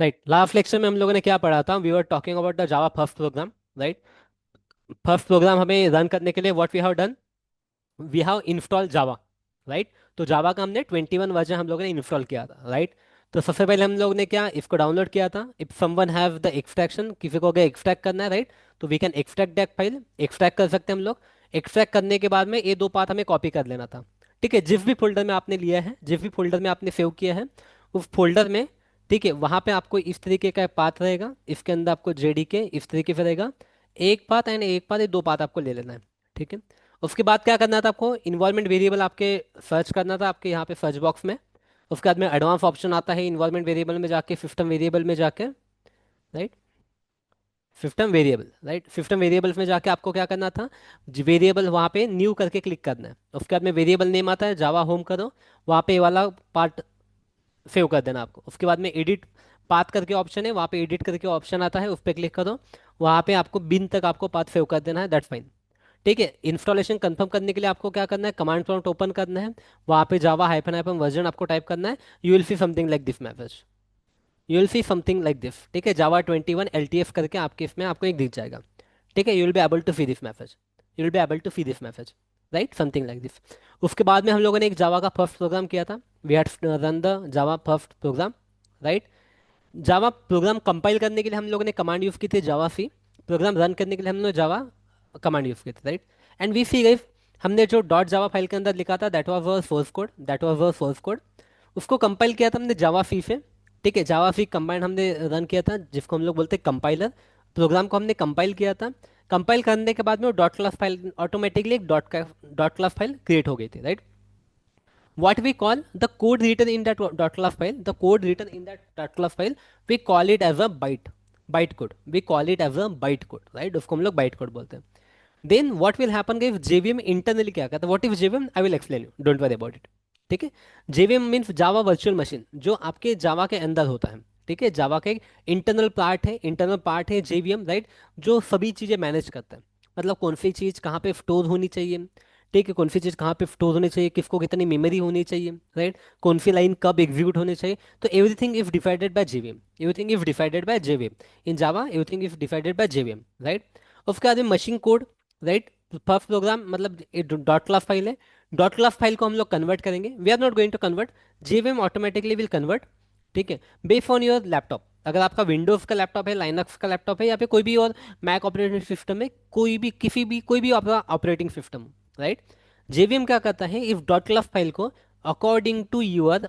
Right, last lecture में हम लोगों ने क्या पढ़ा था, we were talking about the Java first program. Right, first program हमें रन करने के लिए what we have done, we have install Java. Right, तो जावा का हमने 21 वर्जन हम लोगों ने इंस्टॉल किया था। राइट, तो सबसे पहले हम लोग ने क्या इसको डाउनलोड किया था। If someone have the extraction, किसी को अगर एक्सट्रैक्ट करना है, राइट, तो we can extract that file, extract कर सकते हैं हम लोग। एक्सट्रैक्ट करने के बाद में ये दो पाथ हमें कॉपी कर लेना था। ठीक है, जिस भी फोल्डर में आपने लिया है, जिस भी फोल्डर में आपने सेव किया है, उस फोल्डर में, ठीक है, वहां पे आपको इस तरीके का पाथ रहेगा, इसके अंदर आपको जेडीके इस तरीके से रहेगा। एक पाथ एंड एक पाथ, ये दो पाथ आपको ले लेना है। ठीक है, उसके बाद क्या करना था आपको, इन्वायरमेंट वेरिएबल आपके सर्च करना था आपके यहाँ पे सर्च बॉक्स में। उसके बाद में एडवांस ऑप्शन आता है इन्वायरमेंट वेरिएबल में जाके, सिस्टम वेरिएबल में जाके। Right, system variable, right, system variables में जाके आपको क्या करना था, वेरिएबल वहाँ पे न्यू करके क्लिक करना है। उसके बाद में वेरिएबल नेम आता है, जावा होम करो, वहाँ पे ये वाला पार्ट सेव कर देना आपको। उसके बाद में एडिट पाथ करके ऑप्शन है, वहाँ पे एडिट करके ऑप्शन आता है, उस पर क्लिक करो। वहाँ पे आपको बिन तक आपको पाथ सेव कर देना है, दैट्स फाइन। ठीक है, इंस्टॉलेशन कंफर्म करने के लिए आपको क्या करना है, कमांड प्रॉम्प्ट ओपन करना है, वहाँ पे जावा हाइफन हाइफन वर्जन आपको टाइप करना है। You will see something like this message, you will see something like this. ठीक है, जावा 21 LTF करके आपके इसमें आपको एक दिख जाएगा। ठीक है, you will be able to see this message, you will be able to see this message, right, something like this. उसके बाद में हम लोगों ने एक जावा का फर्स्ट प्रोग्राम किया था, we had run the Java first program. Right, Java program compile करने के लिए हम लोगों ने कमांड यूज़ की थी जावा सी, प्रोग्राम रन करने के लिए हमने जावा कमांड यूज़ की थी। राइट, एंड वी सी गई, हमने जो डॉट जावा फाइल के अंदर लिखा था that was were source code, that was were source code, उसको कंपाइल किया था हमने जावा सी से। ठीक है, जावा सी कम्बाइंड हमने रन किया था, जिसको हम लोग बोलते हैं कंपाइलर। प्रोग्राम को हमने कंपाइल किया था। कंपाइल करने के बाद में वो डॉट क्लास फाइल ऑटोमेटिकली एक डॉट क्लास फाइल क्रिएट हो गई थी। Right, what we call the code written in that dot class file, the code written in that dot class file, we call it as a byte code, we call it as a byte code, right, उसको हम लोग byte code बोलते हैं। then what will happen if JVM internally क्या करता है, what if JVM, I will explain you, don't worry about it। ठीक है, JVM मीन्स जावा वर्चुअल मशीन, जो आपके जावा के अंदर होता है। ठीक है, जावा का एक इंटरनल पार्ट है, इंटरनल पार्ट है JVM, राइट, जो सभी चीज़ें मैनेज करता है। मतलब कौन सी चीज़ कहाँ पे स्टोर होनी चाहिए, ठीक है, कौन सी चीज़ कहाँ पे स्टोर होनी चाहिए, किसको कितनी मेमोरी होनी चाहिए, राइट, कौन सी लाइन कब एग्जीक्यूट होनी चाहिए। तो everything is defined by JVM, everything is defined by JVM in Java, everything is defined by JVM। Right, उसके बाद machine code, right, first program मतलब डॉट क्लास फाइल है, डॉट क्लास फाइल को हम लोग कन्वर्ट करेंगे, we are not going to convert, JVM automatically will convert. ठीक है, बेस्ड ऑन योर लैपटॉप, अगर आपका विंडोज का लैपटॉप है, लाइनक्स का लैपटॉप है, या फिर कोई भी और मैक ऑपरेटिंग सिस्टम है, कोई भी किसी भी कोई भी आपका ऑपरेटिंग सिस्टम, राइट, JVM क्या करता है, इफ डॉट क्लास फाइल को according to your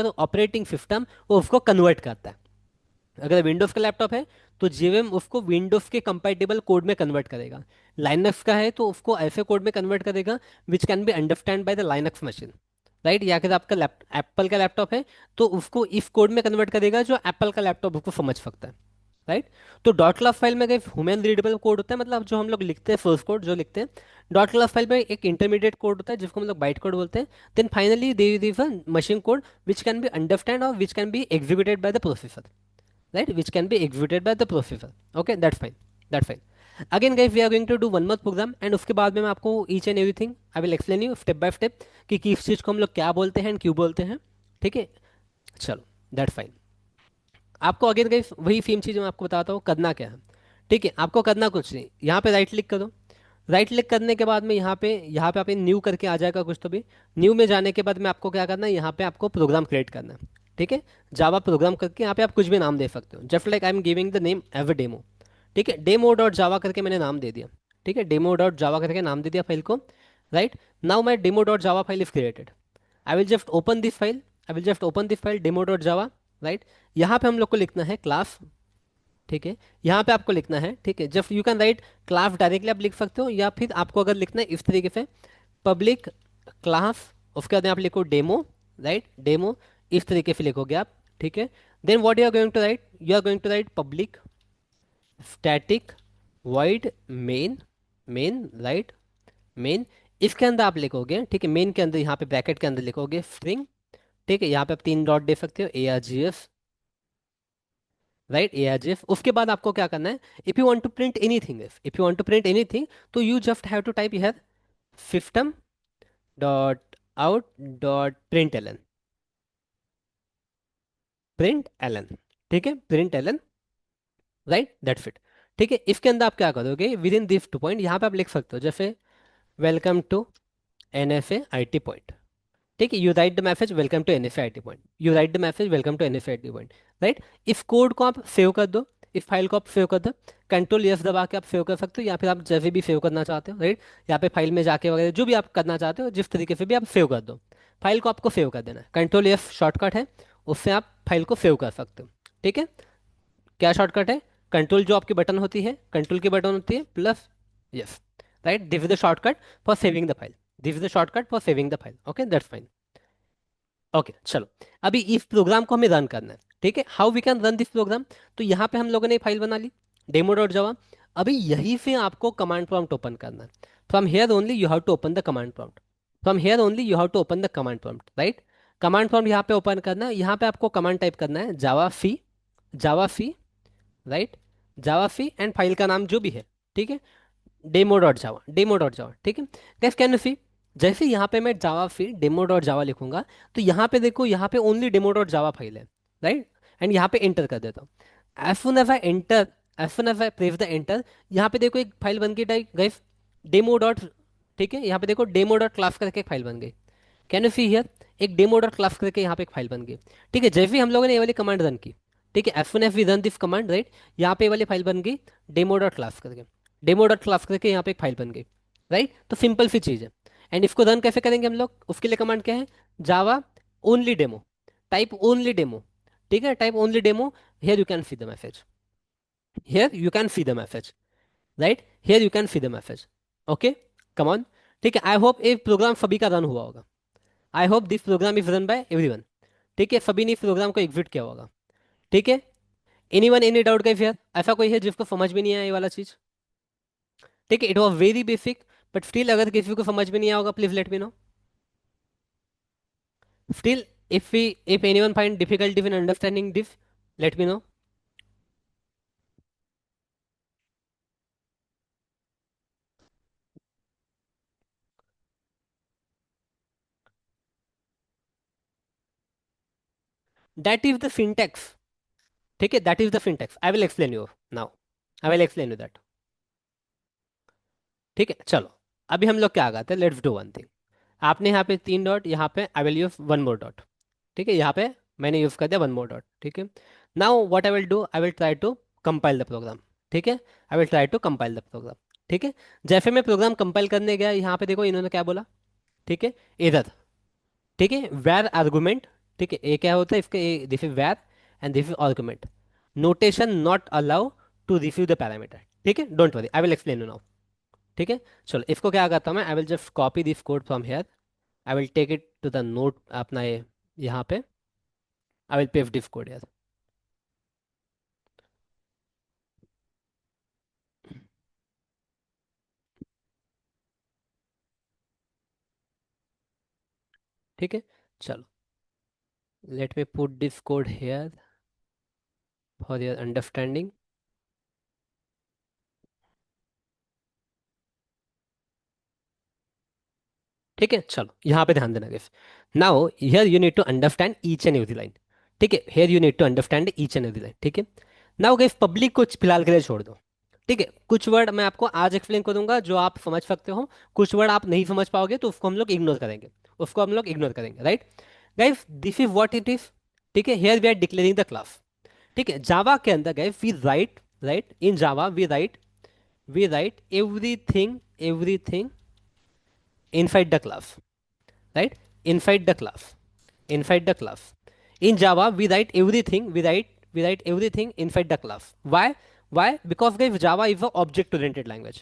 operating system वो उसको कन्वर्ट करता है। अगर विंडोज़ का लैपटॉप है तो जेवीएम उसको विंडोज़ के कंपैटिबल कोड में कन्वर्ट करेगा, लाइनक्स का है तो उसको ऐसे कोड में कन्वर्ट करेगा विच can be understand by the Linux machine. Right, या फिर आपका एप्पल का लैपटॉप है तो उसको इस कोड में कन्वर्ट करेगा जो एप्पल का लैपटॉप उसको समझ सकता है। राइट, तो डॉट क्लास फाइल में अगर ह्यूमन रीडेबल कोड होता है, मतलब जो हम लोग लिखते हैं सोर्स कोड जो लिखते हैं, डॉट क्लास फाइल में एक इंटरमीडिएट कोड होता है जिसको हम लोग बाइट कोड बोलते हैं। Then finally there is a machine code which can be understand और which can be executed by the processor, right, which can be executed by the processor। okay, that's fine, that's fine। again guys, we are going to do one more program and उसके बाद में मैं आपको each and everything I will explain you step by step कि किस चीज़ को हम लोग क्या बोलते हैं and क्यों बोलते हैं। ठीक है, चलो, that's fine। आपको अगेन गाइस वही सेम चीज़ मैं आपको बताता हूँ करना क्या है। ठीक है, आपको करना कुछ नहीं, यहाँ पे राइट क्लिक करो। राइट क्लिक करने के बाद में यहाँ पे आप न्यू करके आ जाएगा कुछ तो भी। न्यू में जाने के बाद में आपको क्या करना है, यहाँ पे आपको प्रोग्राम क्रिएट करना है। ठीक है, जावा प्रोग्राम करके यहाँ पे आप कुछ भी नाम दे सकते हो, just like I am giving the name as a demo. ठीक है, डेमो डॉट जावा करके मैंने नाम दे दिया। ठीक है, डेमो डॉट जावा करके नाम दे दिया फाइल को। Right, now my demo dot Java file is created. I will just open this file, I will just open this file demo dot Java. Right, यहाँ पे हम लोग को लिखना है क्लास। ठीक है, यहाँ पे आपको लिखना है, ठीक है, जब you can right class directly आप लिख सकते हो, या फिर आपको अगर लिखना है इस तरीके से पब्लिक क्लास, उसके बाद में आप लिखो डेमो। राइट, डेमो इस तरीके से लिखोगे आप। ठीक है, then what you are going to write, you are going to write public static void main, main, right, main, इसके अंदर आप लिखोगे, ठीक है, मेन के अंदर यहाँ पे ब्रैकेट के अंदर लिखोगे स्ट्रिंग। ठीक है, यहाँ पे आप तीन डॉट दे सकते हो, ARGF, राइट, ARGF। उसके बाद आपको क्या करना है, if you want to print anything, if you want to print anything, तो you just have to type here system dot out dot println. Println, ठीक है, println, right, that's it. ठीक है, इसके अंदर आप क्या करोगे, विद इन दिस 2 पॉइंट यहाँ पे आप लिख सकते हो जैसे welcome to NFA IT point. ठीक है, you write the message welcome to NFA IT point, you write the message welcome to NFA IT point, right. इस कोड को आप सेव कर दो, इस फाइल को आप सेव कर दो, कंट्रोल S दबा के आप सेव कर सकते हो, या फिर आप जैसे भी सेव करना चाहते हो, राइट। यहाँ पे फाइल में जाके वगैरह जो भी आप करना चाहते हो जिस तरीके से भी आप सेव कर दो, फाइल को आपको सेव कर देना है, कंट्रोल S शॉर्टकट है, उससे आप फाइल को सेव कर सकते हो। ठीक है, क्या शॉर्टकट है, कंट्रोल जो आपकी बटन होती है, कंट्रोल की बटन होती है plus yes, right, this is the shortcut for saving the file, this is the shortcut for saving the file, okay that's fine. Okay चलो, अभी इस प्रोग्राम को हमें रन करना है। ठीक है, how we can run this program, तो यहाँ पे हम लोगों ने फाइल बना ली demo.java। अभी यहीं से आपको कमांड प्रॉम्प्ट ओपन करना है, from here only you have to open the command prompt, from here only you have to open the command prompt, right. Command prompt यहाँ पे ओपन करना है, यहाँ पे आपको कमांड टाइप करना है javac, right, javac and file का नाम जो भी है, ठीक है, डेमो.जावा, ठीक है। कैसे कैन यू सी, जैसे यहाँ पे मैं जावा फिर डेमो.जावा लिखूंगा, तो यहाँ पे देखो, यहाँ पे ओनली डेमो.जावा फाइल है, राइट, एंड यहाँ पे एंटर कर देता हूँ। As soon as I enter, as soon as I press the enter, यहाँ पे देखो एक फाइल बन गई गाइस, डेमो डॉट, ठीक है, यहाँ पे देखो डेमो.क्लास करके एक फाइल बन गई, कैन यू सी हियर, एक डेमो.क्लास करके यहाँ पे एक फाइल बन गई। ठीक है, जैसे ही हम लोगों ने ये वाली कमांड रन की, ठीक है, as soon as we run this command, right, यहाँ पे ये वाली फाइल बन गई डेमो.क्लास करके, डेमो.क्लास करके यहाँ पे एक फाइल बन गई, राइट। तो सिंपल सी चीज़ है। एंड इसको रन कैसे करेंगे हम लोग, उसके लिए कमांड क्या है, Java only demo, type only demo, ठीक है, type only demo, here you can see the message, here you can see the message, right, here you can see the message, okay, come on. ठीक है, I hope ये programme सभी का run हुआ होगा, I hope this program is run by everyone. ठीक है, सभी ने इस प्रोग्राम को एग्जिट किया होगा। ठीक है, anyone any doubt guys here, ऐसा कोई है जिसको समझ में नहीं आया ये वाला चीज। ठीक है, it was very basic, but still अगर किसी को समझ में नहीं आया होगा please let me no, still if anyone find difficulty in understanding this, let me know. That is the syntax, ठीक है, that is the syntax, I will explain you now, I will explain you that। ठीक है चलो, अभी हम लोग क्या करते हैं, लेट्स डू वन थिंग। आपने यहाँ पे 3 डॉट, यहाँ पे I will use one more dot, ठीक है, यहाँ पे मैंने यूज कर दिया वन मोर डॉट, ठीक है। Now what I will do, I will try to compile the program, ठीक है, I will try to compile the program. ठीक है, जैसे मैं प्रोग्राम कंपाइल करने गया, यहाँ पे देखो इन्होंने क्या बोला, ठीक है, इधर, ठीक है, वेर आर्गुमेंट, ठीक है, ये क्या होता है इसके, this is var and this is argument, notation not allow to receive the parameter. ठीक है, don't worry, I will explain you now. ठीक है, चलो इसको क्या करता हूँ मैं, I will just copy this code from here, I will take it to the note अपना ये यहाँ पे, I will paste this code यार। ठीक है, चलो, let me put this code here for your understanding. ठीक है, चलो यहाँ पे ध्यान देना guys, now here you need to understand each and every line. ठीक है, here you need to understand each and every line. ठीक है, नाउ गाइस पब्लिक को फिलहाल के लिए छोड़ दो। ठीक है, कुछ वर्ड मैं आपको आज एक्सप्लेन करूंगा जो आप समझ सकते हो, कुछ वर्ड आप नहीं समझ पाओगे तो उसको हम लोग इग्नोर करेंगे, उसको हम लोग इग्नोर करेंगे, right. Guys this is what it is, ठीक है, here we are declaring the class. ठीक है, जावा के अंदर guys we write, right, in Java we write everything, everything inside the class, right, inside the class, inside the class, in java we write everything, we write everything inside the class. Why, because guys java is a object oriented language,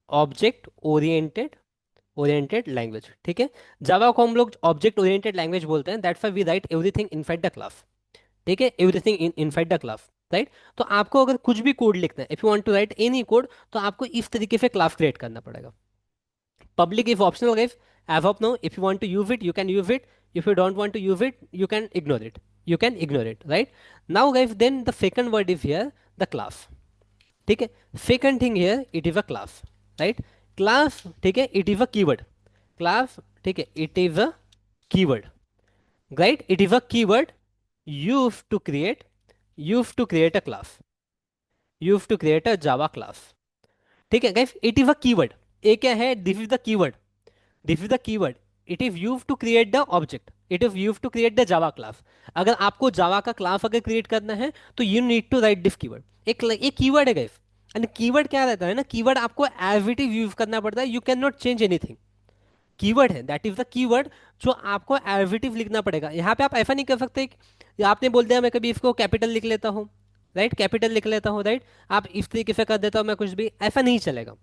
object oriented language, ठीक है, जावा को हम लोग object oriented language बोलते हैं, that's why we write everything inside the class. ठीक है, everything inside the class, right. तो आपको अगर कुछ भी कोड लिखना है, if you want to write any code, तो आपको इस तरीके से क्लास क्रिएट करना पड़ेगा। Public is optional guys, as of now if you want to use it you can use it, if you don't want to use it you can ignore it, you can ignore it, right। Now guys then the second word is here the class। ठीक है, second thing here it is a class, right, class, ठीक है, it is a keyword, class, ठीक है, it is a keyword, right, it is a keyword, use to create a class, use to create a Java class. ठीक है guys, it is a keyword. ए क्या है, this is the keyword, this is the keyword. It is use to create the object, it is use to create the Java class. अगर आपको जावा का class अगर create करना है तो you need to write this keyword. एक keyword है guys. And keyword क्या रहता है ना, कीवर्ड आपको एज इट इज यूज करना पड़ता है, you can not change anything. Keyword है, दैट इज द कीवर्ड जो आपको एज इट इज लिखना पड़ेगा। यहाँ पे आप ऐसा नहीं कर सकते कि आपने बोल दिया मैं कभी इसको कैपिटल लिख लेता हूँ, राइट, कैपिटल लिख लेता हूँ, राइट, आप इस तरीके से कर देता हूँ मैं कुछ भी, ऐसा नहीं चलेगा।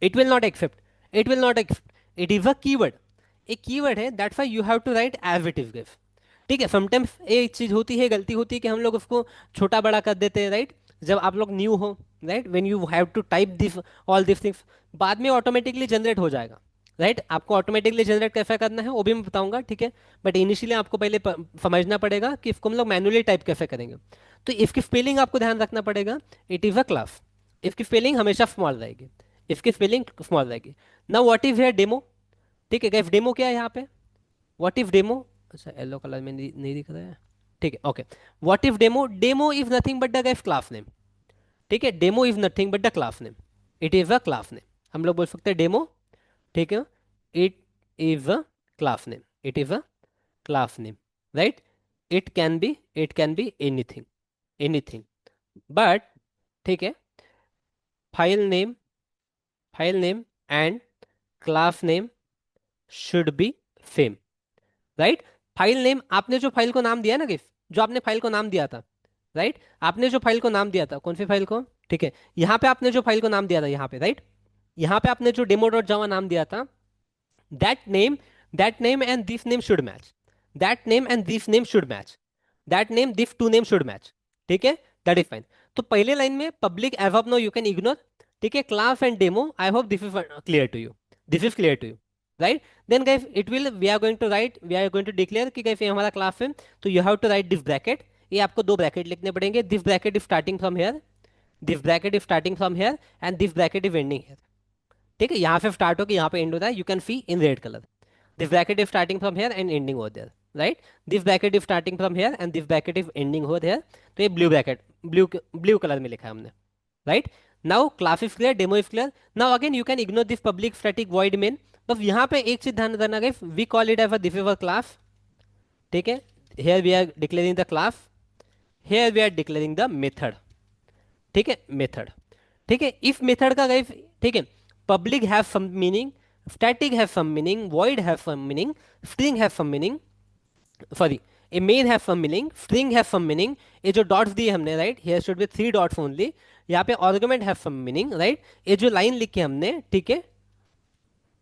It will not accept, it will not accept. It is a keyword, एक कीवर्ड है, that's why you have to write as it is give. ठीक है, समटाइम्स एक चीज होती है, गलती होती है कि हम लोग उसको छोटा बड़ा कर देते हैं, राइट, जब आप लोग न्यू हो, right, when you have to type this all this things, बाद में ऑटोमेटिकली जनरेट हो जाएगा, राइट। आपको ऑटोमेटिकली जनरेट कैसे करना है वो भी मैं बताऊंगा, ठीक है। बट इनिशियली आपको पहले समझना पड़ेगा कि इसको हम लोग मैनुअली टाइप कैसे करेंगे। तो इसकी स्पेलिंग आपको ध्यान रखना पड़ेगा, इट इज अ क्लास। इसकी स्पेलिंग हमेशा स्मॉल रहेगी, इसकी स्पेलिंग स्मॉल रहेगी। Now what is here demo. ठीक है गाइस, डेमो क्या है यहाँ पे, व्हाट इफ डेमो, अच्छा येलो कलर में नहीं दिख रहा है, ठीक है, okay. What if demo, demo is nothing but the guys class name. ठीक है, demo is nothing but the class name, it is a class name. हम लोग बोल सकते हैं डेमो, ठीक है, it is a class name, it is a class name, right. It can be anything, anything, but ठीक है, file name, file name and class name should be same, right. File name, आपने जो file को नाम दिया ना GIF, जो आपने फाइल को नाम दिया था, राइट, आपने जो फाइल को नाम दिया था, कौन सी फाइल को, ठीक है, यहाँ पे आपने जो फाइल को नाम दिया था, यहाँ पे, राइट, यहाँ पे आपने जो डेमो डॉट जावा नाम दिया था, that name, that name and this name should match, that name and this name should match, that name this two name should match. ठीक है, दैट इज फाइन। तो पहले लाइन में public as of now you can ignore, ठीक है, class and demo, I hope this is clear to you, this is clear to you, right. Then guys it will, we are going to right, we are going to declare कि guys ये हमारा class है, तो you have to write this bracket. ये आपको दो bracket लिखने पड़ेंगे, this bracket is starting from here, this bracket is starting from here and this bracket is ending here. ठीक है, यहाँ से स्टार्ट होकर यहाँ पे एंड होता है, you can see in red colour, this bracket is starting from here and ending over there, right, this bracket is starting from here and this bracket is ending over there. तो ये blue bracket, blue colour में लिखा है हमने, right. Now class is clear, demo is clear. Now again you can ignore this public static void main. बस यहाँ पे एक चीज ध्यान रखना guys, we call it as a this is a class, ठीक है, here we are declaring the class, here we are declaring the method, ठीक है, मेथड। ठीक है, इफ मेथड का गाइस, ठीक है, public have some meaning, static have some meaning, void have some meaning, string have some meaning, sorry, a main have some meaning, string have some meaning. ये जो dots दिए हमने, right, here should be 3 dots only. यहाँ पे argument have some meaning, right. ये जो line लिखी हमने, ठीक है,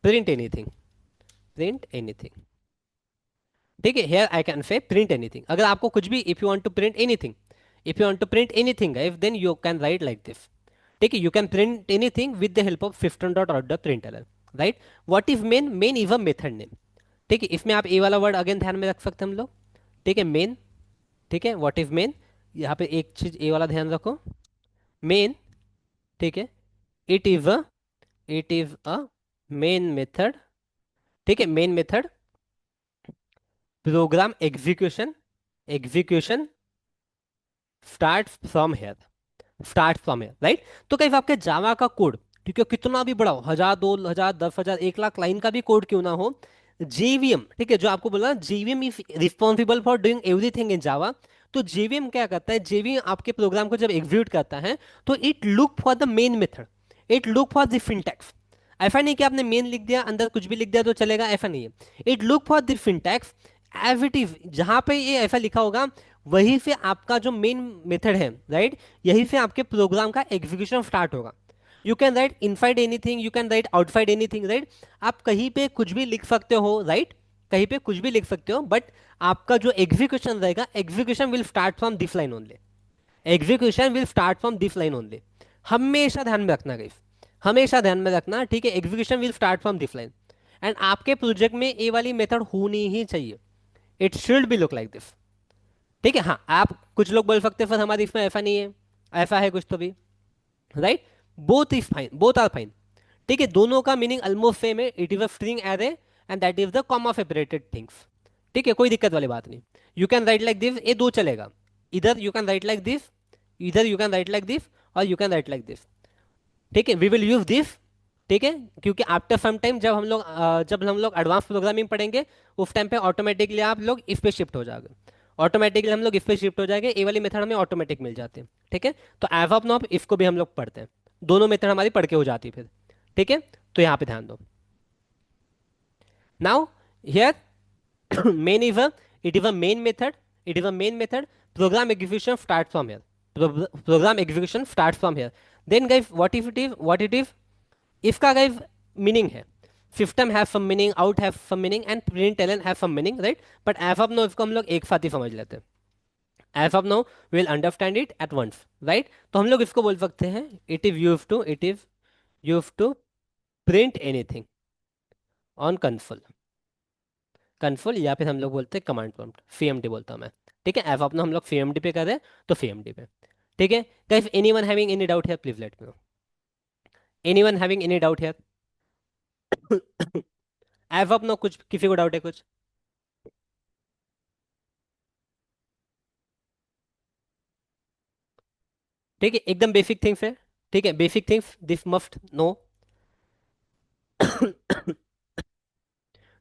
प्रिंट एनीथिंग, प्रिंट एनीथिंग, ठीक है, here I can say print anything. अगर आपको कुछ भी, if you want to print anything, if you want to print anything guys, then you can write like this. ठीक है, you can print anything with the help of system dot out the println, right. What is main, main is a method name. ठीक है, इसमें आप ए वाला word again ध्यान में रख सकते हैं हम लोग, ठीक है, मेन, ठीक है, व्हाट इज मेन, यहाँ पे एक चीज ए वाला ध्यान रखो, मेन, ठीक है, it is a, it is a main method, ठीक है, main method, program execution, execution start from here, start from here, right. तो कहीं आपके जावा का कोड, ठीक है, कितना भी बड़ा हो, 1000, 2000, 10,000, 1 लाख लाइन का भी कोड क्यों ना हो, जेवीएम, ठीक है, जो आपको बोला JVM is responsible for doing everything in Java. तो जेवीएम क्या करता है, जेवीएम आपके प्रोग्राम को जब एग्जीक्यूट करता है तो it look for the main method, it look for the syntax. ऐसा नहीं कि आपने मेन लिख दिया, अंदर कुछ भी लिख दिया तो चलेगा, ऐसा नहीं है। It look for the syntax as it is, जहां पे ये ऐसा लिखा होगा वहीं से आपका जो मेन मेथड है, राइट, यहीं से आपके प्रोग्राम का एग्जीक्यूशन स्टार्ट होगा। You can right inside anything, you can right outside anything, right. आप कहीं पे कुछ भी लिख सकते हो, राइट, कहीं पे कुछ भी लिख सकते हो, बट आपका जो एग्जीक्यूशन रहेगा, execution will start from this line only, execution will start from this line only. हमेशा ध्यान में रखना गाइस, हमेशा ध्यान में रखना, ठीक है, execution will start from this line. And आपके प्रोजेक्ट में ए वाली मेथड होनी ही चाहिए, it should be look like this. ठीक है, हाँ, आप कुछ लोग बोल सकते हैं सर हमारे इसमें ऐसा नहीं है, ऐसा है कुछ तो भी, right, both is fine, both are fine. ठीक है, दोनों का मीनिंग ऑलमोस्ट सेम है, it is a string array and that is the comma separated things, ठीक है, कोई दिक्कत वाली बात नहीं। You can write like this, ये दो चलेगा। इधर you can write like this, इधर you can write like this, और you can write like this. ठीक है, वी विल यूज दिस। ठीक है, क्योंकि आफ्टर सम टाइम जब हम लोग एडवांस प्रोग्रामिंग पढ़ेंगे, उस टाइम पे ऑटोमेटिकली आप लोग इस पे शिफ्ट हो जाओगे। ऑटोमेटिकली हम लोग इस पे शिफ्ट हो जाएंगे, ये वाली मेथड हमें ऑटोमेटिक मिल जाती है। ठीक है, तो एज ऑफ नाउ इसको भी हम लोग पढ़ते हैं। दोनों मेथड हमारी पढ़ के हो जाती है फिर। ठीक है, तो यहाँ पे ध्यान दो। Now here main is a it is a main method, it is a main method. Program execution starts from here. Program execution starts from here. Then guys, what if it is, what it is, इसका guys meaning है, system has some meaning, out has some meaning, and println has some meaning, right? But as of now इसको हम लोग एक साथ ही समझ लेते हैं। as of now we will understand it at once, right? तो हम लोग इसको बोल सकते हैं, it is used to print anything on console। Console, या फिर हम लोग बोलते हैं कमांड प्रॉम्प्ट, सीएमडी बोलता हूँ मैं। ठीक है, ऐप अपना हम लोग सीएमडी पे कर रहे हैं, तो सीएमडी पे। ठीक है guys, anyone having any doubt here, please let me no. Anyone having any doubt here? App अपना कुछ किसी को डाउट है कुछ? ठीक है, एकदम बेसिक थिंग्स है। ठीक है, basic things this must know.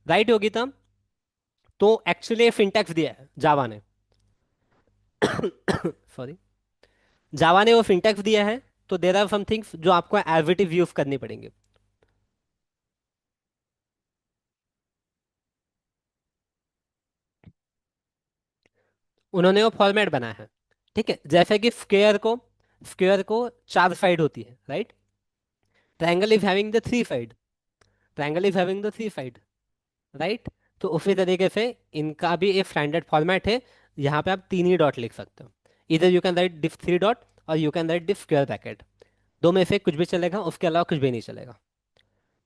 Right होगी तब, तो एक्चुअली सिंटैक्स दिया है जावा ने। सॉरी, जावा ने वो सिंटैक्स दिया है, तो देर आर सम थिंग्स जो आपको एज इट इज यूज करनी पड़ेंगे। उन्होंने वो फॉर्मेट बनाया है। ठीक है, जैसे कि स्क्वेयर को चार साइड होती है, right? Triangle is having the three side, triangle is having the three side, right? तो उसी तरीके से इनका भी एक स्टैंडर्ड फॉर्मेट है। यहाँ पे आप तीन ही डॉट लिख सकते हो, इधर you can write this three dot, और you can write this square bracket. दो में से कुछ भी चलेगा, उसके अलावा कुछ भी नहीं चलेगा।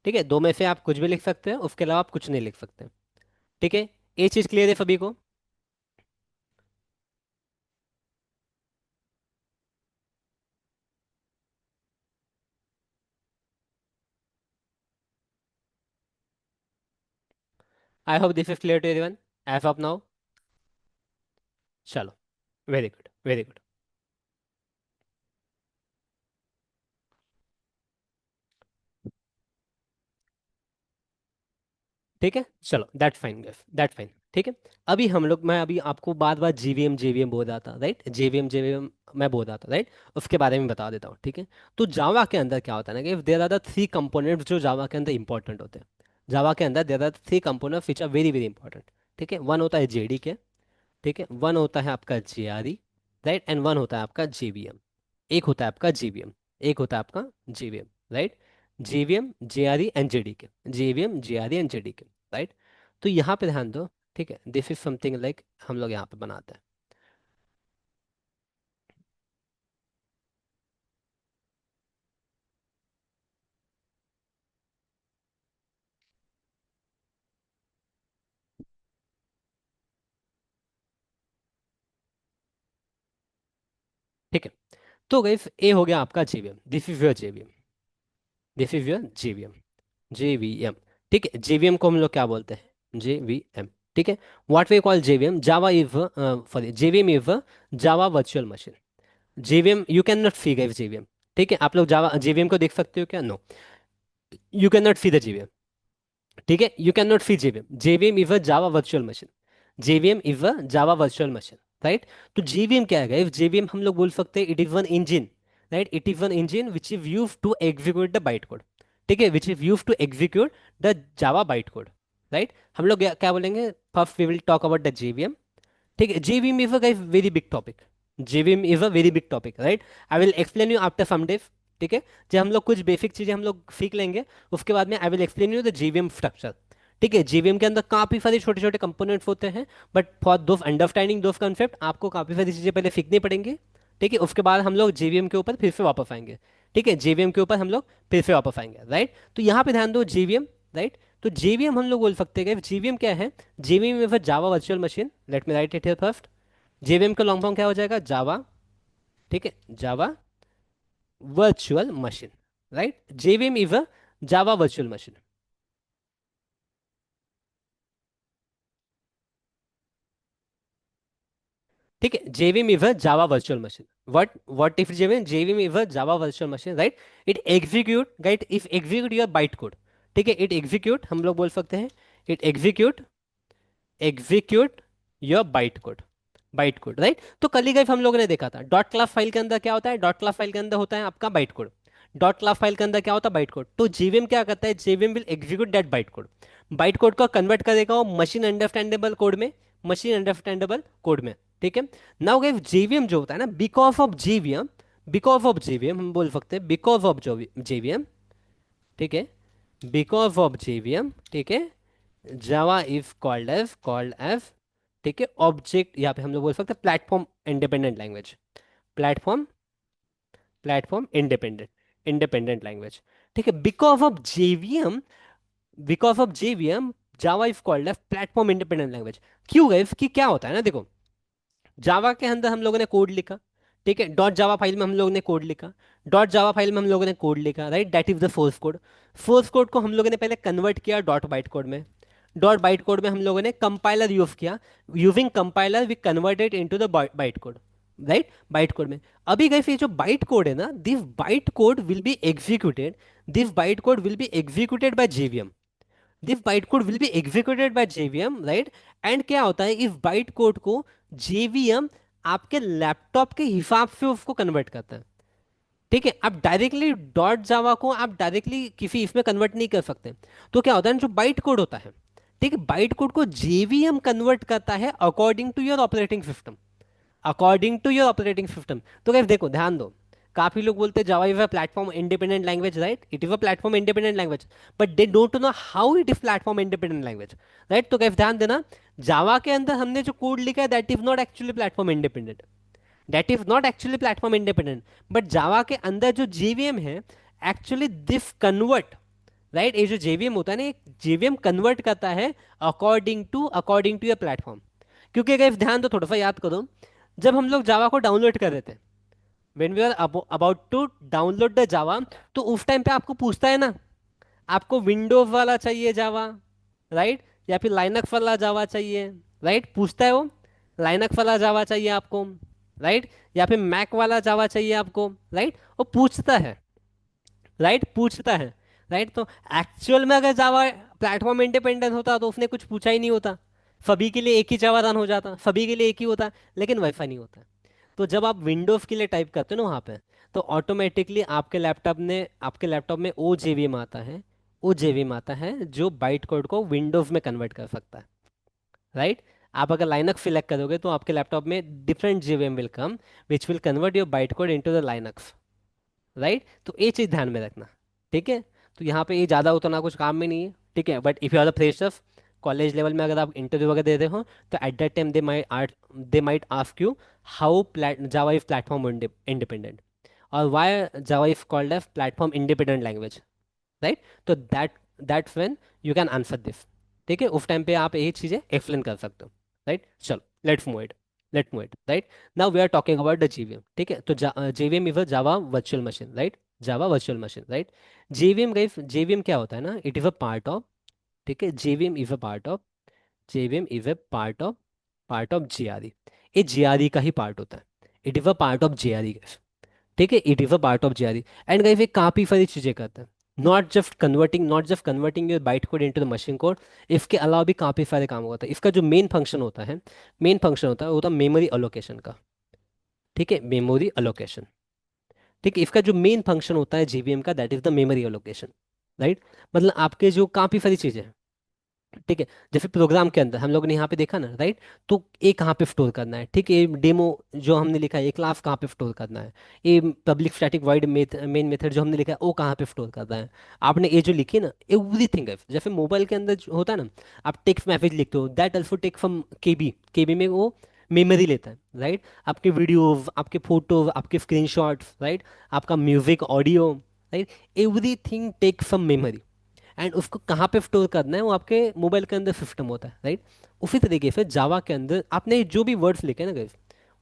ठीक है, दो में से आप कुछ भी लिख सकते हो, उसके अलावा आप कुछ नहीं लिख सकते। ठीक है, ये चीज़ क्लियर है सभी को? I hope this is clear to everyone as of now. चलो, वेरी गुड, वेरी गुड। ठीक है, चलो, that fine guys, that fine. ठीक है, मैं अभी आपको बार बार जीवीएम जेवीएम बोल रहा था, राइट? जेवीएम जेवीएम मैं बोल रहा था, राइट? उसके बारे में बता देता हूँ। ठीक है, तो जावा के अंदर क्या होता है ना, कि there are the three components जो जावा के अंदर इंपॉर्टेंट होते हैं। जावा के अंदर there are three components which are very very important. ठीक है, वन होता है जेडीके, ठीक है, वन होता है आपका जेआरई, राइट, एंड वन होता है आपका जेवीएम। एक होता है आपका जेवीएम, एक होता है आपका JVM, right? JVM, JRE and JDK, JVM, JRE and JDK, right? तो यहाँ पे ध्यान दो। ठीक है, दिस इज समथिंग लाइक हम लोग यहाँ पे बनाते हैं। ठीक है, तो गाइस ए हो गया आपका JVM, this is your JVM, this is your JVM, JVM. ठीक है, जेवीएम को हम लोग क्या बोलते हैं? जेवीएम। ठीक है, what we call JVM, Java is, sorry, JVM is Java virtual machine. JVM you can not see guys, JVM. ठीक है, आप लोग जावा जेवीएम को देख सकते हो क्या? No, you can not see the JVM. ठीक है, you can not see JVM, JVM is a Java virtual machine, JVM is a Java virtual machine, right? तो जेवीएम क्या है गाइस? जेवीएम हम लोग बोल सकते हैं it is one engine, right? It is one engine which is use to execute the byte code. ठीक है, which is use to execute the Java byte code, right? हम लोग क्या बोलेंगे? First we will talk about the JVM. ठीक है, JVM is a guys very big topic, JVM is a very big topic, right? I will explain you after some days। ठीक है, जब हम लोग कुछ बेसिक चीजें हम लोग सीख लेंगे, उसके बाद में आई will explain you the JVM structure. ठीक है, JVM के अंदर काफी सारे छोटे छोटे कंपोनेंट्स होते हैं, but for those understanding those concept आपको काफी सारी चीजें पहले सीखनी पड़ेंगी। ठीक है, उसके बाद हम लोग JVM के ऊपर फिर से वापस आएंगे। ठीक है, JVM के ऊपर हम लोग फिर से वापस आएंगे, राइट? तो यहाँ पे ध्यान दो, JVM, राइट? तो JVM हम लोग बोल सकते हैं कि JVM क्या है? JVM is a Java virtual machine, let me right it here first. JVM का लॉन्ग फॉर्म क्या हो जाएगा? जावा। ठीक है, जावा virtual machine, right? JVM is a Java virtual machine. ठीक है, JVM is a Java virtual machine. What if JVM is a Java virtual machine, right? It execute, right, if execute your byte code. ठीक है, it execute, हम लोग बोल सकते हैं, it execute your byte code. Bite code, right? तो कल ही guys हम लोगों ने देखा था डॉट क्लास फाइल के अंदर क्या होता है, डॉट क्लास फाइल के अंदर होता है आपका byte code. Dot class file के अंदर क्या होता है, बाइट कोड. तो जेवीएम क्या करता है, JVM will execute that byte code. Bite code को कन्वर्ट करेगा वो मशीन अंडरस्टैंडेबल कोड में, मशीन अंडरस्टैंडेबल कोड में. ठीक है. नाउ गाइस जेवीएम जो होता है ना, बिकॉज ऑफ जेवीएम हम बोल सकते हैं, बिकॉज ऑफ जेवीएम. ठीक है, बिकॉज ऑफ जेवीएम. ठीक है, जावा इज कॉल्ड एज, ठीक है, ऑब्जेक्ट, यहाँ पे हम लोग बोल सकते हैं platform independent language. Platform platform independent language. ठीक है, because of JVM Java is called as platform independent language. क्यों गए कि क्या होता है ना, देखो, जावा के अंदर हम लोगों ने कोड लिखा. ठीक है, डॉट जावा फाइल में हम लोगों ने कोड लिखा. डॉट जावा फाइल में हम लोगों ने कोड लिखा, right? That is the source code. Source code को हम लोगों ने पहले कन्वर्ट किया डॉट बाइट कोड में. डॉट बाइट कोड में हम लोगों ने कंपाइलर यूज किया. Using compiler we converted into the byte code, right? Byte code में अभी गए ये जो बाइट कोड है ना, this byte code will be executed, this byte code will be executed by JVM. This byte code will be executed by JVM, right? And क्या होता है, इस बाइट कोड को जेवीएम आपके लैपटॉप के हिसाब से उसको कन्वर्ट करता है. ठीक है, आप डायरेक्टली डॉट जावा को आप डायरेक्टली किसी इसमें कन्वर्ट नहीं कर सकते. तो क्या होता है, जो बाइट कोड होता है, ठीक है, बाइट कोड को जेवीएम कन्वर्ट करता है according to your operating system. According to your operating system. तो गाइस देखो, ध्यान दो, काफी लोग बोलते हैं Java is a platform independent language, right? It is a platform independent language, but they don't know how it is platform independent language, right? तो guys ध्यान देना, जावा के अंदर हमने जो कोड लिखा है that is not actually platform independent. That is not actually platform independent. But Java के अंदर जो जेवीएम है, एक्चुअली दिस कन्वर्ट, राइट? ये जो जेवीएम होता है ना, जेवीएम कन्वर्ट करता है अकॉर्डिंग टू योर प्लेटफॉर्म. क्योंकि अगर ध्यान दो, थोड़ा सा याद करो, जब हम लोग जावा को डाउनलोड कर रहे थे, when we are about to download the Java, तो उस टाइम पे आपको पूछता है ना, आपको विंडोज वाला चाहिए जावा, राइट? या फिर लाइनक्स वाला जावा चाहिए, राइट? पूछता है वो, लाइनक्स वाला जावा चाहिए आपको, राइट? या फिर मैक वाला जावा चाहिए आपको, राइट? वो पूछता है, राइट? पूछता है, राइट? तो एक्चुअल में अगर जावा प्लेटफॉर्म इंडिपेंडेंट होता तो उसने कुछ पूछा ही नहीं होता. सभी के लिए एक ही जावा रन हो जाता, सभी के लिए एक ही होता. लेकिन वैसा नहीं होता. तो जब आप विंडोज के लिए टाइप करते हो ना वहाँ पे, तो ऑटोमेटिकली आपके लैपटॉप में ओ जेवीएम आता है. ओ जेवीएम आता है जो बाइट कोड को विंडोज में कन्वर्ट कर सकता है, राइट? आप अगर लाइनक्स सिलेक्ट करोगे तो आपके लैपटॉप में different JVM will come, which will convert your byte code into the Linux, right? तो ये चीज़ ध्यान में रखना. ठीक है, तो यहाँ पे ये ज़्यादा उतना कुछ काम में नहीं है. ठीक है, but if you are the freshers, college level में अगर आप इंटरव्यू वगैरह दे रहे हो, तो at that time they might ask you how Java is platform independent, और why Java is called as platform independent language, right? तो that's when you can answer this. ठीक है, उस टाइम पे आप यही चीज़ें एक्सप्लेन कर सकते हो, राइट? चलो, let's move it, right? Now we are talking about the JVM. ठीक है, तो JVM is a Java virtual machine, right? Java virtual machine, right? JVM क्या होता है ना, it is a part of, ठीक है, JVM is a part of JRE. ये जीआरई का ही पार्ट होता है. It is a part of JRE. ठीक है, it is a part of JRE. And guys ये काफी सारी चीजें करता है. Not just converting your byte code into the machine code. इसके अलावा भी काफी सारे काम होता है. इसका जो मेन फंक्शन होता है वो होता है मेमोरी अलोकेशन का. ठीक है, मेमोरी अलोकेशन. ठीक है, इसका जो मेन फंक्शन होता है जेवीएम का, that is the memory allocation, right? मतलब आपके जो काफी सारी चीजें हैं, ठीक है, जैसे प्रोग्राम के अंदर हम लोगों ने यहाँ पे देखा ना, राइट? तो ए कहाँ पे स्टोर करना है, ठीक है, डेमो जो हमने लिखा है, ये क्लास कहाँ पे स्टोर करना है, ये public static void main method जो हमने लिखा है वो कहाँ पे स्टोर करना है. आपने ये जो लिखी है ना, एवरीथिंग है. जैसे मोबाइल के अंदर जो होता है ना, आप टेक्स्ट मैसेज लिखते हो, दैट ऑल्सो टेक फ्रॉम केबी. केबी में वो मेमोरी लेता है, राइट? आपके वीडियोज, आपके फोटोज, आपके स्क्रीनशॉट्स, राइट? आपका music, audio, right? Everything take from memory. एंड उसको कहाँ पे स्टोर करना है, वो आपके मोबाइल के अंदर सिस्टम होता है, राइट? उसी तरीके से जावा के अंदर आपने जो भी वर्ड्स लिखे ना guys,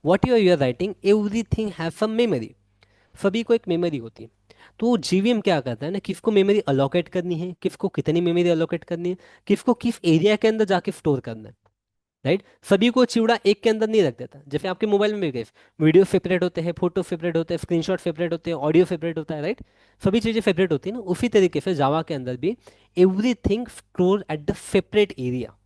what you are writing, everything have some memory. सभी को एक मेमोरी होती है. तो जीवीएम क्या करता है ना, किसको मेमोरी अलोकेट करनी है, किसको कितनी मेमोरी अलोकेट करनी है, किसको किस एरिया के अंदर जाके स्टोर करना है, राइट। सभी को चिवड़ा एक के अंदर नहीं रख देता, जैसे आपके मोबाइल में भी गए वीडियो सेपरेट होते हैं, फोटो सेपरेट होते हैं, स्क्रीनशॉट सेपरेट होते हैं, ऑडियो सेपरेट होता है, राइट। सभी चीज़ें सेपरेट होती है ना, उसी तरीके से जावा के अंदर भी everything store at the separate area,